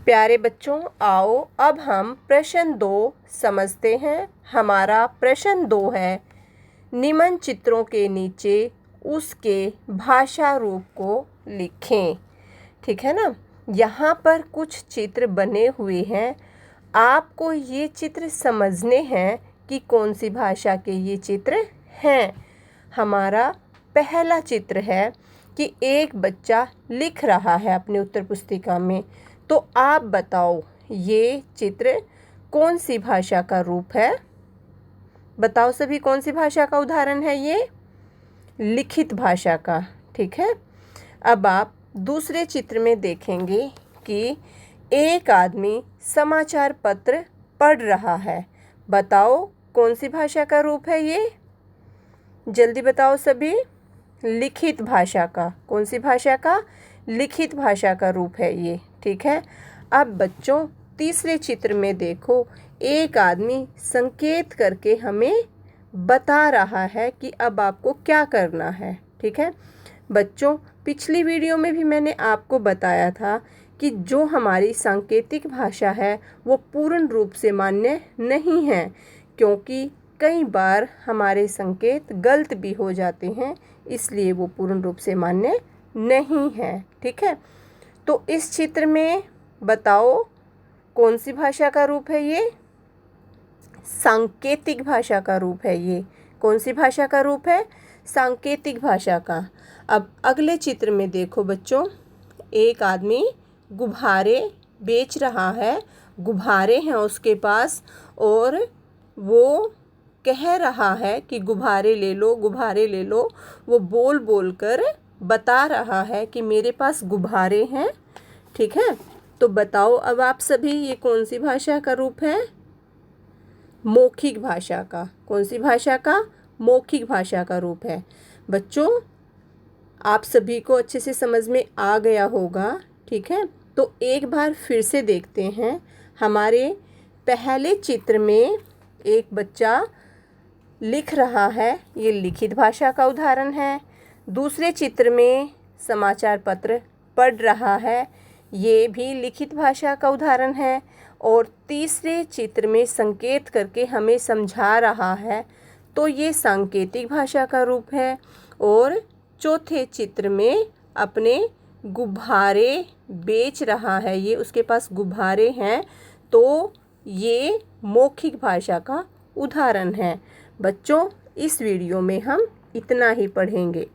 प्यारे बच्चों, आओ अब हम प्रश्न 2 समझते हैं। हमारा प्रश्न 2 है, निम्न चित्रों के नीचे उसके भाषा रूप को लिखें। ठीक है ना। यहाँ पर कुछ चित्र बने हुए हैं। आपको ये चित्र समझने हैं कि कौन सी भाषा के ये चित्र हैं। हमारा पहला चित्र है कि एक बच्चा लिख रहा है अपनी उत्तर पुस्तिका में। तो आप बताओ ये चित्र कौन सी भाषा का रूप है। बताओ सभी, कौन सी भाषा का उदाहरण है ये? लिखित भाषा का। ठीक है। अब आप दूसरे चित्र में देखेंगे कि एक आदमी समाचार पत्र पढ़ रहा है। बताओ कौन सी भाषा का रूप है ये? जल्दी बताओ सभी। लिखित भाषा का। कौन सी भाषा का? लिखित भाषा का रूप है ये। ठीक है। अब बच्चों तीसरे चित्र में देखो, एक आदमी संकेत करके हमें बता रहा है कि अब आपको क्या करना है। ठीक है बच्चों, पिछली वीडियो में भी मैंने आपको बताया था कि जो हमारी सांकेतिक भाषा है वो पूर्ण रूप से मान्य नहीं है, क्योंकि कई बार हमारे संकेत गलत भी हो जाते हैं, इसलिए वो पूर्ण रूप से मान्य नहीं है। ठीक है। तो इस चित्र में बताओ कौन सी भाषा का रूप है ये? सांकेतिक भाषा का रूप है ये। कौन सी भाषा का रूप है? सांकेतिक भाषा का। अब अगले चित्र में देखो बच्चों, एक आदमी गुब्बारे बेच रहा है। गुब्बारे हैं उसके पास और वो कह रहा है कि गुब्बारे ले लो, गुब्बारे ले लो। वो बोल बोल कर बता रहा है कि मेरे पास गुब्बारे हैं। ठीक है। तो बताओ अब आप सभी, ये कौन सी भाषा का रूप है? मौखिक भाषा का। कौन सी भाषा का? मौखिक भाषा का रूप है। बच्चों आप सभी को अच्छे से समझ में आ गया होगा। ठीक है। तो एक बार फिर से देखते हैं। हमारे पहले चित्र में एक बच्चा लिख रहा है, ये लिखित भाषा का उदाहरण है। दूसरे चित्र में समाचार पत्र पढ़ रहा है, ये भी लिखित भाषा का उदाहरण है। और तीसरे चित्र में संकेत करके हमें समझा रहा है, तो ये सांकेतिक भाषा का रूप है। और चौथे चित्र में अपने गुब्बारे बेच रहा है, ये उसके पास गुब्बारे हैं, तो ये मौखिक भाषा का उदाहरण है। बच्चों इस वीडियो में हम इतना ही पढ़ेंगे।